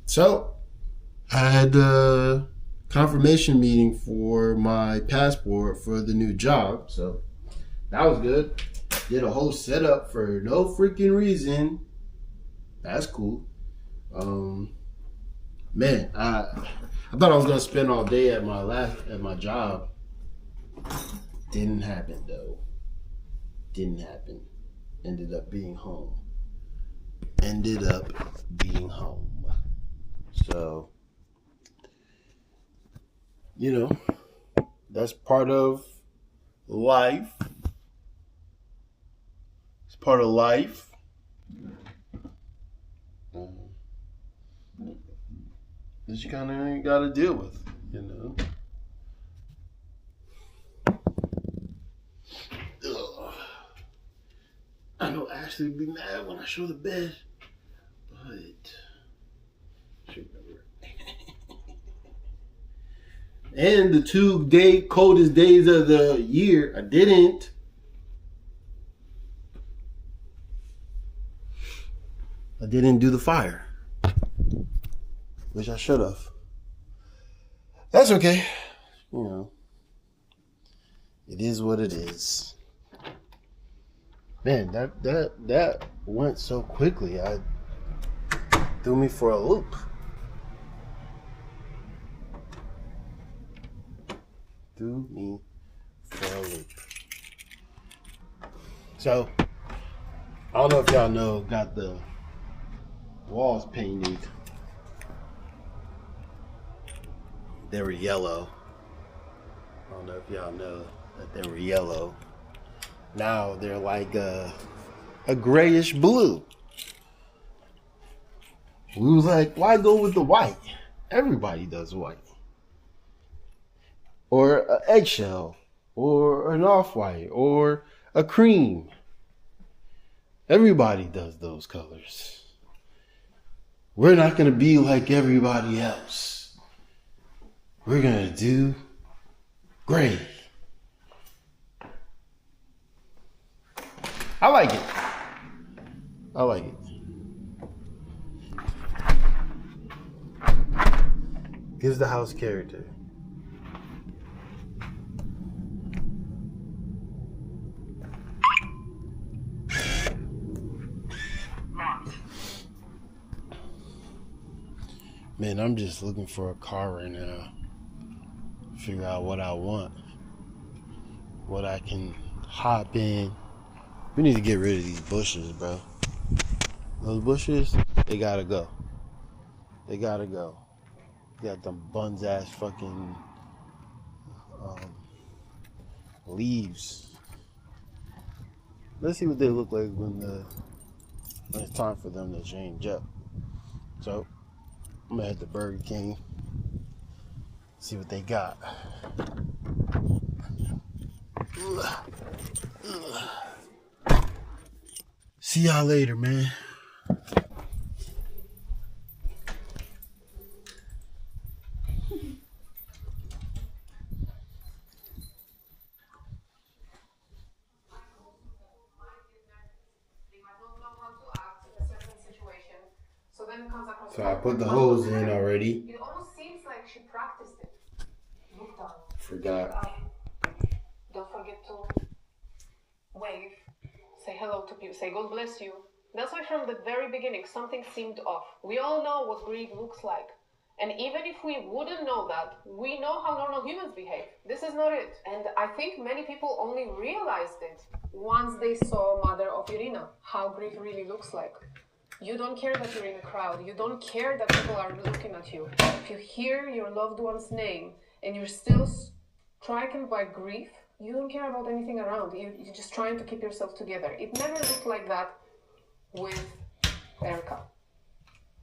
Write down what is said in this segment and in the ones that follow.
So, I had a confirmation meeting for my passport for the new job. So, that was good. Did a whole setup for no freaking reason. That's cool. Man, I thought I was gonna spend all day at my job. Didn't happen though. Didn't happen. Ended up being home. So, that's part of life. It's part of life. That you kind of got to deal with, Ugh. I know Ashley would be mad when I show the bed, but should never. And the 2 coldest days of the year, I didn't. Do the fire, which I should have. That's okay. It is what it is. Man, that went so quickly. I threw me for a loop. So, I don't know if y'all know, got the walls painted. They were yellow. I don't know if y'all know that they were yellow. Now they're like a grayish blue. We was like, why go with the white? Everybody does white. Or an eggshell. Or an off-white. Or a cream. Everybody does those colors. We're not going to be like everybody else. We're going to do gray. I like it. Gives the house character. Man, I'm just looking for a car right now. Figure out what I want. What I can hop in. We need to get rid of these bushes, bro. Those bushes, they gotta go. Got them buns ass fucking leaves. Let's see what they look like when it's time for them to change up. So, I'm gonna head to Burger King. See what they got. See y'all later, man. So I put the hose in already. It almost seems like she practiced it. Look down. Forgot. Don't forget to wave. Say hello to people. Say God bless you. That's why from the very beginning something seemed off. We all know what grief looks like. And even if we wouldn't know that, we know how normal humans behave. This is not it. And I think many people only realized it once they saw Mother of Irina, how grief really looks like. You don't care that you're in a crowd. You don't care that people are looking at you. If you hear your loved one's name and you're still stricken by grief, you don't care about anything around. You're just trying to keep yourself together. It never looked like that with Erica.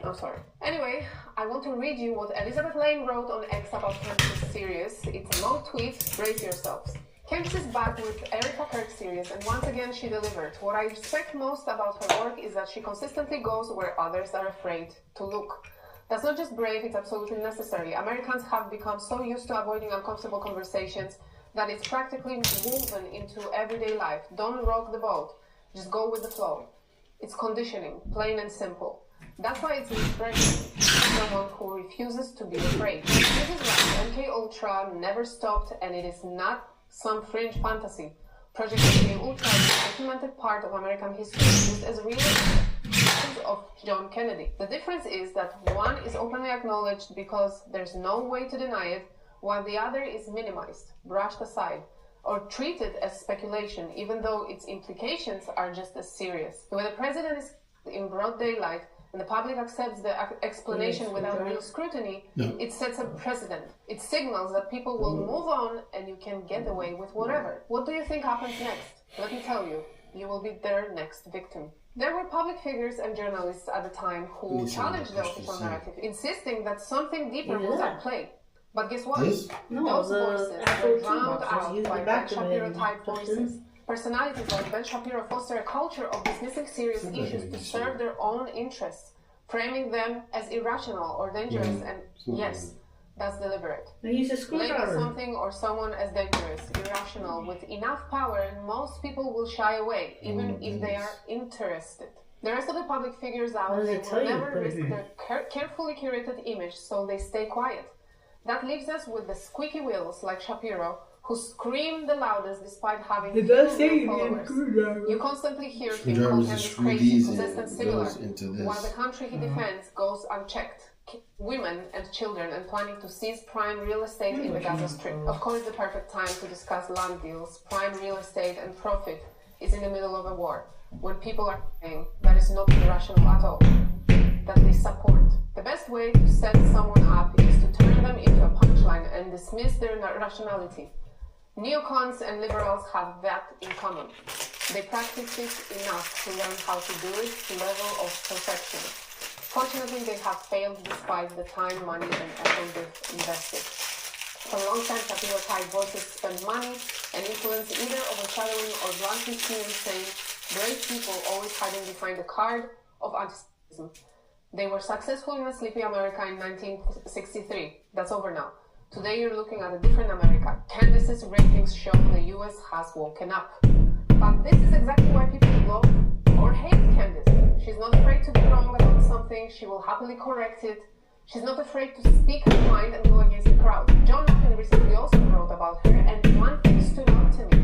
I'm sorry. Anyway, I want to read you what Elizabeth Lane wrote on X about Kemp's series. It's a long tweet. Brace yourselves. Kemps is back with Erica Kirk's series, and once again she delivered. What I respect most about her work is that she consistently goes where others are afraid to look. That's not just brave, it's absolutely necessary. Americans have become so used to avoiding uncomfortable conversations that it's practically woven into everyday life. Don't rock the boat, just go with the flow. It's conditioning, plain and simple. That's why it's refreshing. No someone who refuses to be afraid. This is why MKUltra never stopped, and it is not some fringe fantasy. Project MKUltra is a documented part of American history used as real of John Kennedy. The difference is that one is openly acknowledged because there's no way to deny it, while the other is minimized, brushed aside, or treated as speculation, even though its implications are just as serious. When the president is in broad daylight and the public accepts the explanation without real scrutiny, it sets a precedent. It signals that people will move on and you can get away with whatever. What do you think happens next? Let me tell you, you will be their next victim. There were public figures and journalists at the time who challenged the official narrative, insisting that something deeper was at play. But guess what? Those voices were drowned out by Ben Shapiro-type voices. Personalities like Ben Shapiro foster a culture of dismissing serious issues to serve their own interests, framing them as irrational or dangerous, and yes, that's deliberate. Labeling something or someone as dangerous, irrational, with enough power, and most people will shy away, even if they are interested. The rest of the public figures out, they will never risk their carefully curated image, so they stay quiet. That leaves us with the squeaky wheels like Shapiro, who scream the loudest despite having few followers. You constantly hear him call Candice crazy, possessed and similar, while the country he defends goes unchecked. Women and children, and planning to seize prime real estate in the Gaza Strip. Of course, the perfect time to discuss land deals, prime real estate and profit is in the middle of a war, when people are saying that is not irrational at all, that they support. The best way to set someone up is to turn them into a punchline and dismiss their rationality. Neocons and liberals have that in common. They practice it enough to learn how to do it to level of perfection. Fortunately, they have failed despite the time, money, and effort they've invested. For a long time, Shapiro-type voices spend money and influence, either overshadowing or bluntly saying brave people always hiding behind the card of anti-Semitism. They were successful in a sleepy America in 1963. That's over now. Today you're looking at a different America. Candice's ratings show the US has woken up. But this is exactly why people love or hate Candice. She's not afraid to be wrong about something. She will happily correct it. She's not afraid to speak her mind and go against the crowd. John Lappin recently also wrote about her, and one thing stood out to me,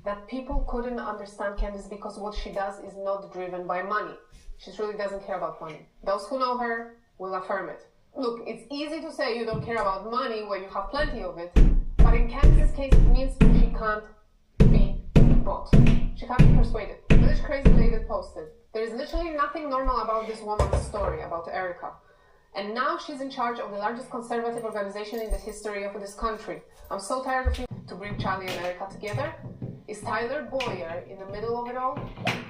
that people couldn't understand Candice because what she does is not driven by money. She truly doesn't care about money. Those who know her will affirm it. Look, it's easy to say you don't care about money when you have plenty of it, but in Candice's case it means she can't be bought. She can't be persuaded. Village Crazy Lady posted, there is literally nothing normal about this woman's story, about Erica. And now she's in charge of the largest conservative organization in the history of this country. I'm so tired of you to bring Charlie and Erica together. Is Tyler Boyer in the middle of it all?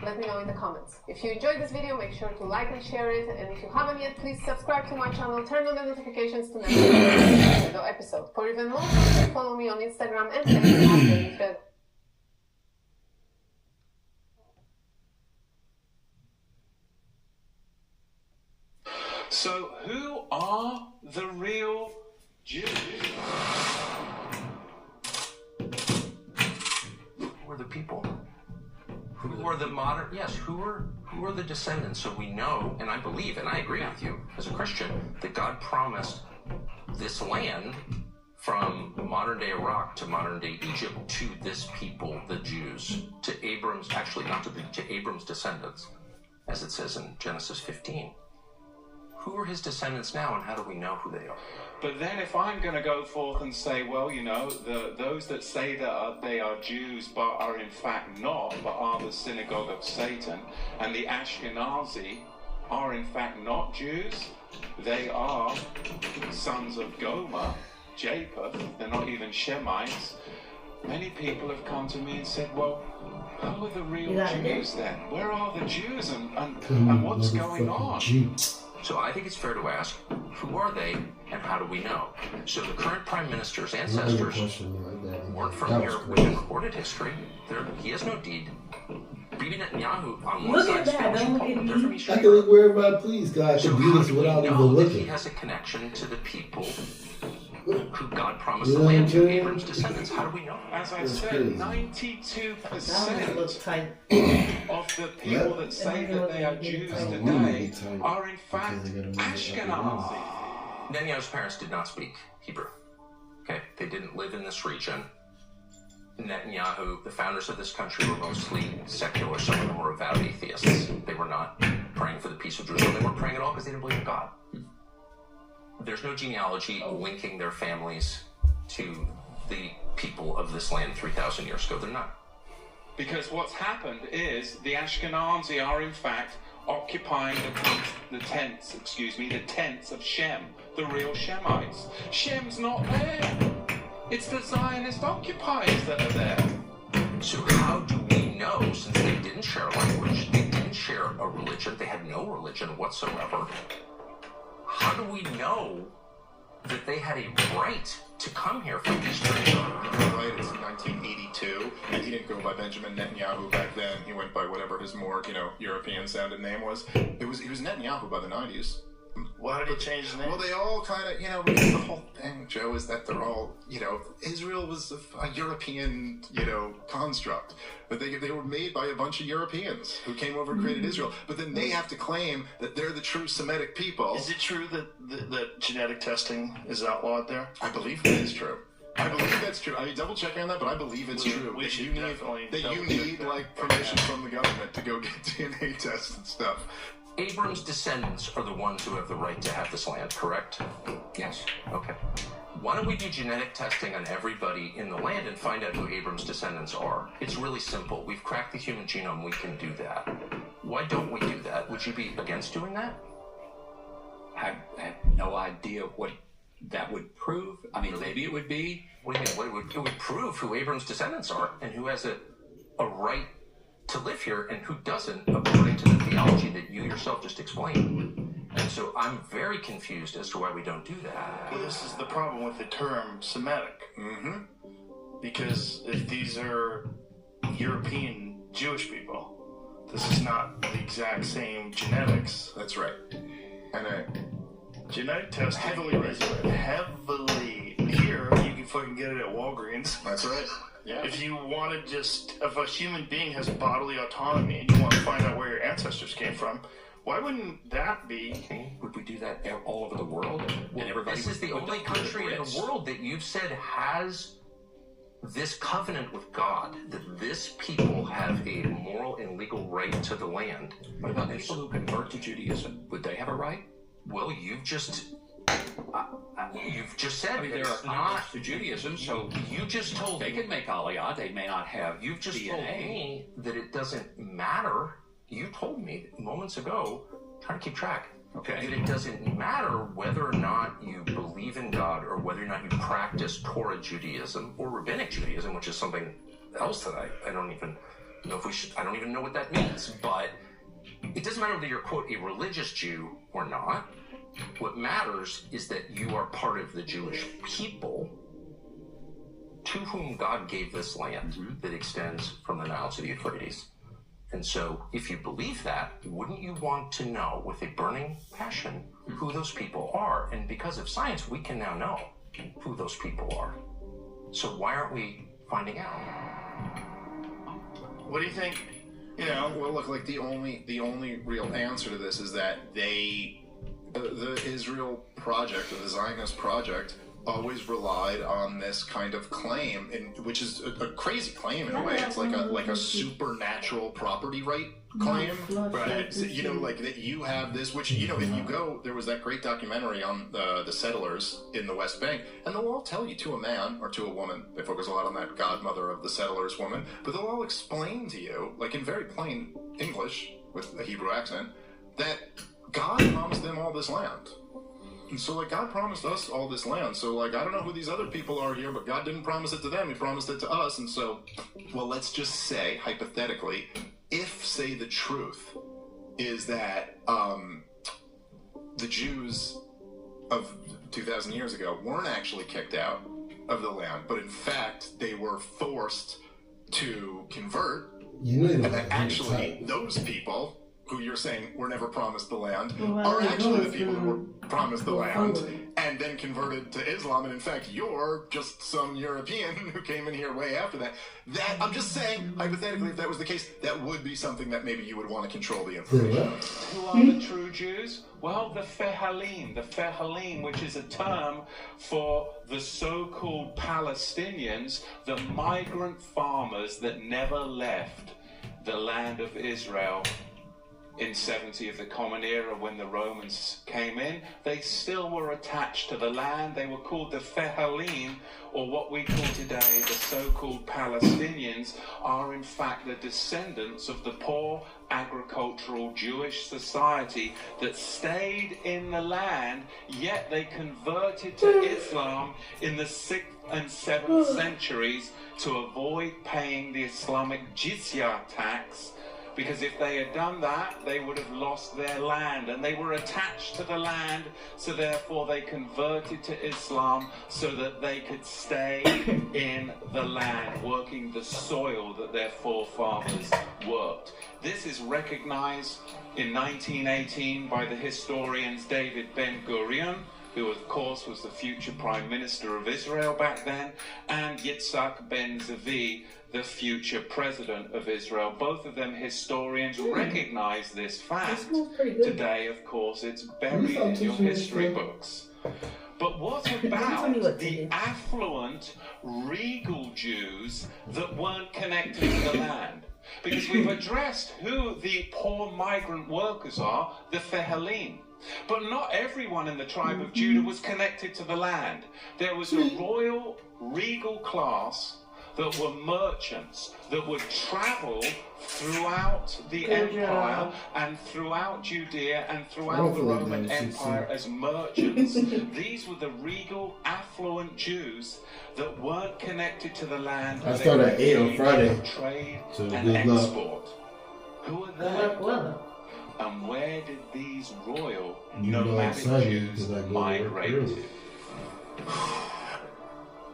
Let me know in the comments. If you enjoyed this video, make sure to like and share it. And if you haven't yet, please subscribe to my channel, turn on the notifications to never miss a episode. For even more content, follow me on Instagram and Facebook. So, who are the real Jews? Who are the people? Who are the modern? Yes, who are the descendants? So we know, and I believe, and I agree with you as a Christian, that God promised this land from modern day Iraq to modern day Egypt to this people, the Jews, to Abram's, actually not to Abram's descendants, as it says in Genesis 15. Who are his descendants now, and how do we know who they are? But then if I'm going to go forth and say, well, you know, those that say that they are Jews but are in fact not, but are the synagogue of Satan, and the Ashkenazi are in fact not Jews, they are sons of Gomer, Japheth, they're not even Shemites. Many people have come to me and said, well, who are the real Jews then? Where are the Jews and what's going on? So I think it's fair to ask, who are they and how do we know? So the current prime minister's ancestors weren't from here within recorded history. He has no deed. Bibi Netanyahu on one side is Jewish, they're from Eastern I can look wherever I please. God so can do this without even looking. He has a connection to the people who God promised the land to, Abram's descendants. How do we know? As I said, 92% of the people that say that they are Jews today are in fact Ashkenazi. Netanyahu's parents did not speak Hebrew. Okay, they didn't live in this region. Netanyahu, the founders of this country, were mostly secular. Some of them were avowed atheists. They were not praying for the peace of Jerusalem. They weren't praying at all because they didn't believe in God. There's no genealogy linking their families to the people of this land 3,000 years ago. They're not. Because what's happened is the Ashkenazi are in fact occupying the tents of Shem, the real Shemites. Shem's not there. It's the Zionist occupiers that are there. So how do we know, since they didn't share language, they didn't share a religion, they had no religion whatsoever, how do we know that they had a right to come here from Eastern Europe? Right, it's 1982, and he didn't go by Benjamin Netanyahu back then. He went by whatever his more, European-sounded name was. He was Netanyahu by the 90s. Why did he change his name? Well, they all kind of, because the whole thing, Joe, is that they're all, Israel was a European, construct. But they were made by a bunch of Europeans who came over and created Israel. But then they have to claim that they're the true Semitic people. Is it true that genetic testing is outlawed there? I believe that is true. I believe that's true. I mean, double check on that, but I believe it's true. We should definitely you need permission from the government to go get DNA tests and stuff. Abram's descendants are the ones who have the right to have this land, correct? Yes. Okay. Why don't we do genetic testing on everybody in the land and find out who Abram's descendants are? It's really simple. We've cracked the human genome. We can do that. Why don't we do that? Would you be against doing that? I have no idea what that would prove. I mean, maybe it would be. What do you mean? It would prove who Abram's descendants are and who has a right to live here and who doesn't, according to the theology that you yourself just explained. And so I'm very confused as to why we don't do that. Well, this is the problem with the term Semitic. Mm-hmm. Because if these are European Jewish people, this is not the exact same genetics. That's right. And genetic testing heavily regulated. Heavily. Here, you can fucking get it at Walgreens. That's right. Yeah. If you want to if a human being has bodily autonomy and you want to find out where your ancestors came from, why wouldn't that be? Would we do that all over the world? And everybody This is the only country in the world that you've said has this covenant with God, that this people have a moral and legal right to the land. What about people who convert to Judaism? Would they have a right? Well, you've just said I mean, there are converts to Judaism, so you just told they can make Aliyah. They may not have You've just DNA. told me that it doesn't matter. You told me moments ago, trying to keep track, Okay. that it doesn't matter whether or not you believe in God or whether or not you practice Torah Judaism or Rabbinic Judaism, which is something else that I don't even know if we should. I don't even know what that means. But it doesn't matter whether you're, quote, a religious Jew or not. What matters is that you are part of the Jewish people to whom God gave this land that extends from the Nile to the Euphrates. And so, if you believe that, wouldn't you want to know with a burning passion who those people are? And because of science, we can now know who those people are. So why aren't we finding out? What do you think? Well, look, like the only real answer to this is that the Israel project, or the Zionist project, always relied on this kind of claim, which is a crazy claim in a way. It's like a supernatural property right claim, right? Like that you have this, which if you go, there was that great documentary on the settlers in the West Bank, and they'll all tell you, to a man or to a woman, they focus a lot on that godmother of the settlers woman, but they'll all explain to you, like in very plain English with a Hebrew accent, that God promised them all this land. And so, God promised us all this land. So, I don't know who these other people are here, but God didn't promise it to them. He promised it to us. And so, let's just say, hypothetically, if, say, the truth is that the Jews of 2,000 years ago weren't actually kicked out of the land, but in fact, they were forced to convert. And that actually, those people who you're saying were never promised the land, are actually the people who were promised the land and then converted to Islam. And in fact, you're just some European who came in here way after that. That I'm just saying, hypothetically, if that was the case, that would be something that maybe you would want to control the information. Who are the true Jews? Well, the Fehalim, which is a term for the so-called Palestinians, the migrant farmers that never left the land of Israel in 70 of the Common Era when the Romans came in. They still were attached to the land. They were called the Fehalim, or what we call today the so-called Palestinians, are in fact the descendants of the poor agricultural Jewish society that stayed in the land, yet they converted to Islam in the 6th and 7th centuries to avoid paying the Islamic jizya tax, because if they had done that, they would have lost their land, and they were attached to the land, so therefore they converted to Islam so that they could stay in the land, working the soil that their forefathers worked. This is recognized in 1918 by the historians David Ben-Gurion, who of course was the future Prime Minister of Israel back then, and Yitzhak Ben-Zvi, the future President of Israel. Both of them historians recognize this fact. Today, of course, it's buried in your history books. But what about the affluent, regal Jews that weren't connected to the land? Because we've addressed who the poor migrant workers are, the Fehalim. But not everyone in the tribe of Judah was connected to the land. There was a royal, regal class that were merchants that would travel throughout the empire and throughout Judea and throughout the Roman Empire as merchants. These were the regal, affluent Jews that weren't connected to the land. I start at 8 on Friday. Trade So and good luck. export. Who are they? And where did these royal nomadic Jews migrate to?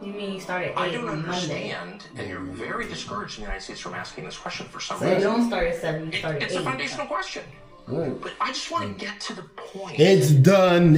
You mean you start at 8 I don't on Monday? understand, and you're very discouraged in the United States from asking this question for some So you reason. don't start at 7, you start at 8. It's a foundational question. But I just want to get to the point. It's done.